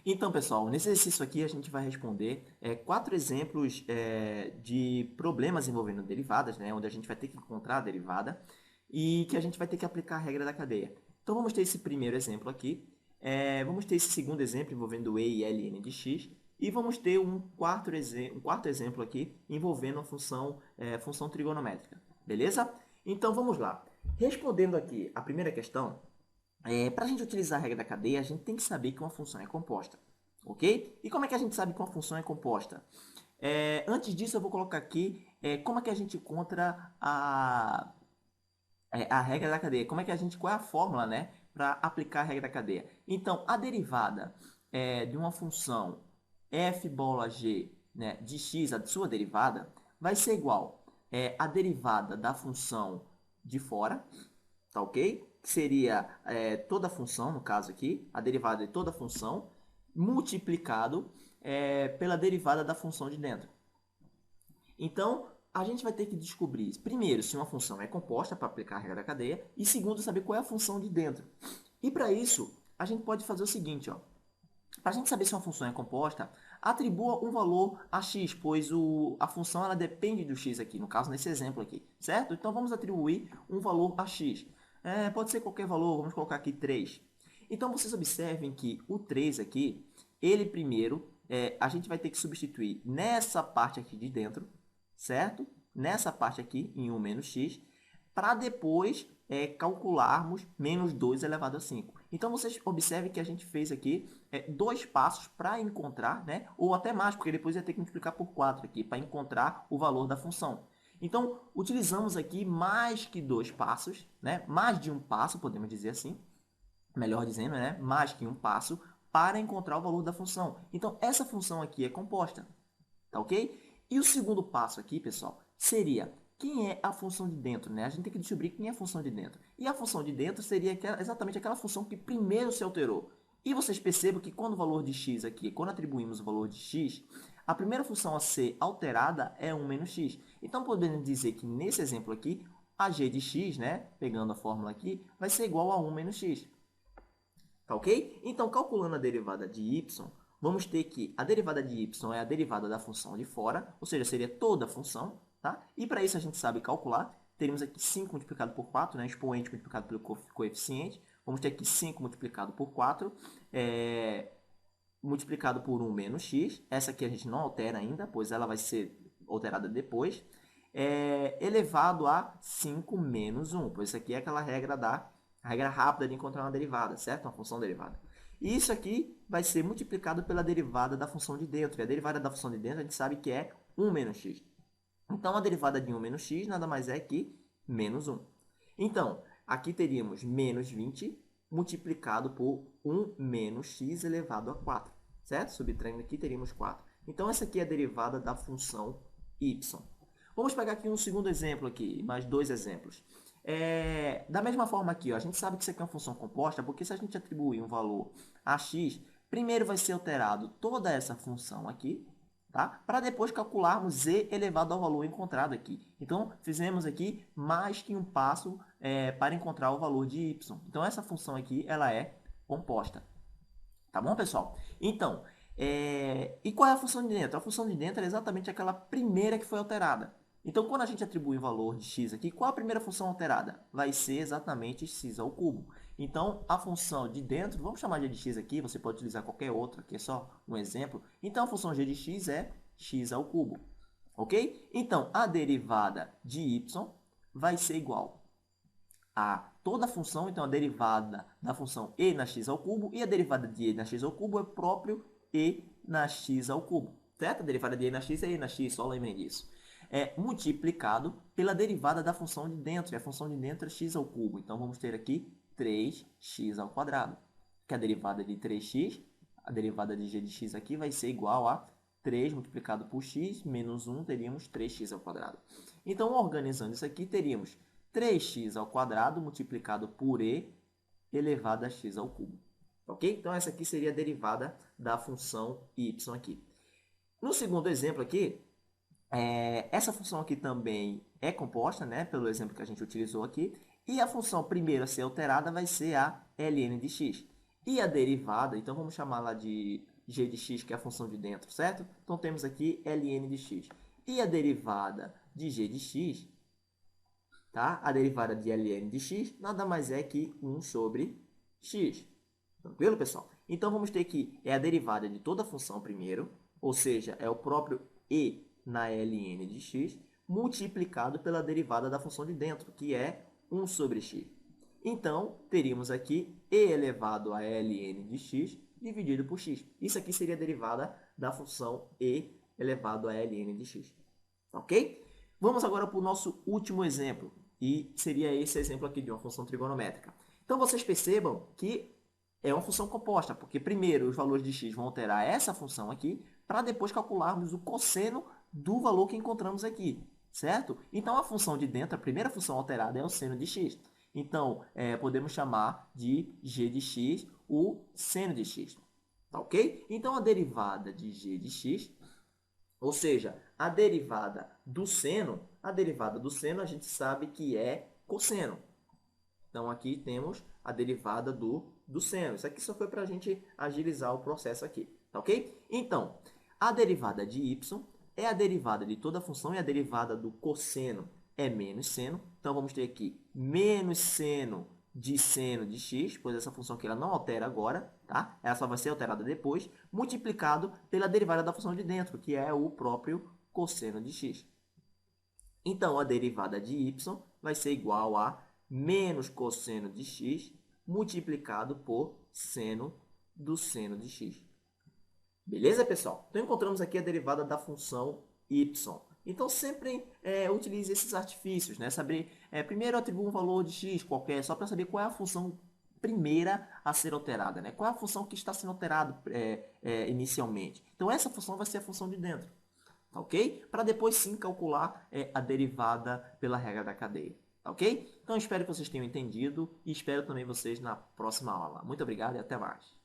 Então, pessoal, nesse exercício aqui a gente vai responder quatro exemplos de problemas envolvendo derivadas, né, onde a gente vai ter que encontrar a derivada e que a gente vai ter que aplicar a regra da cadeia. Então, vamos ter esse primeiro exemplo aqui, vamos ter esse segundo exemplo envolvendo e e ln de x, e vamos ter um quarto exemplo aqui envolvendo a função trigonométrica, beleza? Então, vamos lá. Respondendo aqui a primeira questão, para a gente utilizar a regra da cadeia, a gente tem que saber que uma função é composta, ok? E como é que a gente sabe que uma função é composta? Antes disso, eu vou colocar aqui como é que a gente encontra a regra da cadeia, qual é a fórmula, né, para aplicar a regra da cadeia. Então, a derivada de uma função f bola g, né, de x, a sua derivada, vai ser igual a derivada da função de fora, tá ok? Que seria toda a função, no caso aqui, a derivada de toda a função, multiplicado pela derivada da função de dentro. Então, a gente vai ter que descobrir, primeiro, se uma função é composta para aplicar a regra da cadeia, e segundo, saber qual é a função de dentro. E para isso, a gente pode fazer o seguinte, ó. Para a gente saber se uma função é composta, atribua um valor a x, pois a função ela depende do x aqui, no caso nesse exemplo aqui, certo? Então vamos atribuir um valor a x. Pode ser qualquer valor, vamos colocar aqui 3. Então vocês observem que o 3 aqui, ele primeiro, a gente vai ter que substituir nessa parte aqui de dentro, certo? Nessa parte aqui, em 1 menos x, para depois calcularmos menos 2 elevado a 5. Então, vocês observem que a gente fez aqui dois passos para encontrar, né? Ou até mais, porque depois ia ter que multiplicar por 4 aqui, para encontrar o valor da função. Então, utilizamos aqui mais que dois passos, né? Mais de um passo, podemos dizer assim, melhor dizendo, né? Mais que um passo, para encontrar o valor da função. Então, essa função aqui é composta, tá ok? E o segundo passo aqui, pessoal, seria quem é a função de dentro, né? A gente tem que descobrir quem é a função de dentro. E a função de dentro seria exatamente aquela função que primeiro se alterou. E vocês percebam que quando o valor de x aqui, quando atribuímos o valor de x, a primeira função a ser alterada é 1 menos x. Então, podemos dizer que nesse exemplo aqui, a g de x, né, pegando a fórmula aqui, vai ser igual a 1 menos x. Tá ok? Então, calculando a derivada de y, vamos ter que a derivada de y é a derivada da função de fora, ou seja, seria toda a função, tá? E para isso a gente sabe calcular. Teremos aqui 5 multiplicado por 4, né? Expoente multiplicado pelo coeficiente. Vamos ter aqui 5 multiplicado por 4, multiplicado por 1 menos x. Essa aqui a gente não altera ainda, pois ela vai ser alterada depois. Elevado a 5 menos 1, pois isso aqui é aquela regra rápida de encontrar uma derivada, certo? Uma função derivada. E isso aqui vai ser multiplicado pela derivada da função de dentro. E a derivada da função de dentro a gente sabe que é 1 menos x. Então, a derivada de 1 menos x nada mais é que menos 1. Então, aqui teríamos menos 20 multiplicado por 1 menos x elevado a 4. Certo? Subtraindo aqui, teríamos 4. Então, essa aqui é a derivada da função y. Vamos pegar aqui um segundo exemplo aqui, mais dois exemplos. Da mesma forma aqui, ó, a gente sabe que isso aqui é uma função composta, porque se a gente atribuir um valor a x, primeiro vai ser alterado toda essa função aqui, tá? Para depois calcularmos z elevado ao valor encontrado aqui. Então, fizemos aqui mais que um passo para encontrar o valor de y. Então, essa função aqui ela é composta. Tá bom, pessoal? Então, e qual é a função de dentro? A função de dentro é exatamente aquela primeira que foi alterada. Então, quando a gente atribui o valor de x aqui, qual a primeira função alterada? Vai ser exatamente x ao cubo. Então, a função de dentro, vamos chamar de x aqui, você pode utilizar qualquer outra, aqui é só um exemplo. Então, a função g de x é x ao cubo. Ok? Então, a derivada de y vai ser igual a toda a função, então a derivada da função e na x ao cubo, e a derivada de e na x ao cubo é próprio e na x ao cubo, certo? A derivada de e na x é e na x, só lembrem disso. Multiplicado pela derivada da função de dentro, e a função de dentro é x ao cubo. Então, vamos ter aqui 3x ao quadrado, que é a derivada de 3x, a derivada de g de x aqui vai ser igual a 3 multiplicado por x menos 1, teríamos 3x ao quadrado. Então, organizando isso aqui, teríamos 3x ao quadrado multiplicado por e elevado a x ao cubo. Ok? Então, essa aqui seria a derivada da função y aqui. No segundo exemplo aqui, essa função aqui também é composta, né, pelo exemplo que a gente utilizou aqui, e a função primeiro a ser alterada vai ser a ln de x. E a derivada, então vamos chamá-la de g de x, que é a função de dentro, certo? Então, temos aqui ln de x. E a derivada de g de x, tá? A derivada de ln de x nada mais é que 1 sobre x. Tranquilo, pessoal? Então, vamos ter que é a derivada de toda a função primeiro, ou seja, é o próprio e na ln de x, multiplicado pela derivada da função de dentro, que é 1 sobre x. Então, teríamos aqui e elevado a ln de x dividido por x. Isso aqui seria a derivada da função e elevado a ln de x. Ok? Vamos agora para o nosso último exemplo, e seria esse exemplo aqui de uma função trigonométrica. Então, vocês percebam que é uma função composta, porque primeiro os valores de x vão alterar essa função aqui, para depois calcularmos o cosseno do valor que encontramos aqui, certo? Então, a função de dentro, a primeira função alterada é o seno de x. Então, podemos chamar de g de x o seno de x, tá ok? Então, a derivada de g de x, ou seja, a derivada do seno a gente sabe que é cosseno. Então, aqui temos a derivada do seno. Isso aqui só foi para a gente agilizar o processo aqui, tá ok? Então, a derivada de y é a derivada de toda a função e a derivada do cosseno é menos seno. Então, vamos ter aqui menos seno de x, pois essa função aqui ela não altera agora, tá? Ela só vai ser alterada depois, multiplicado pela derivada da função de dentro, que é o próprio cosseno de x. Então, a derivada de y vai ser igual a menos cosseno de x multiplicado por seno do seno de x. Beleza, pessoal? Então, encontramos aqui a derivada da função y. Então, sempre utilize esses artifícios, né? Saber, primeiro atribua um valor de x qualquer, só para saber qual é a função primeira a ser alterada, né? Qual é a função que está sendo alterada inicialmente. Então, essa função vai ser a função de dentro, tá ok? Para depois sim calcular a derivada pela regra da cadeia, tá ok? Então, espero que vocês tenham entendido e espero também vocês na próxima aula. Muito obrigado e até mais.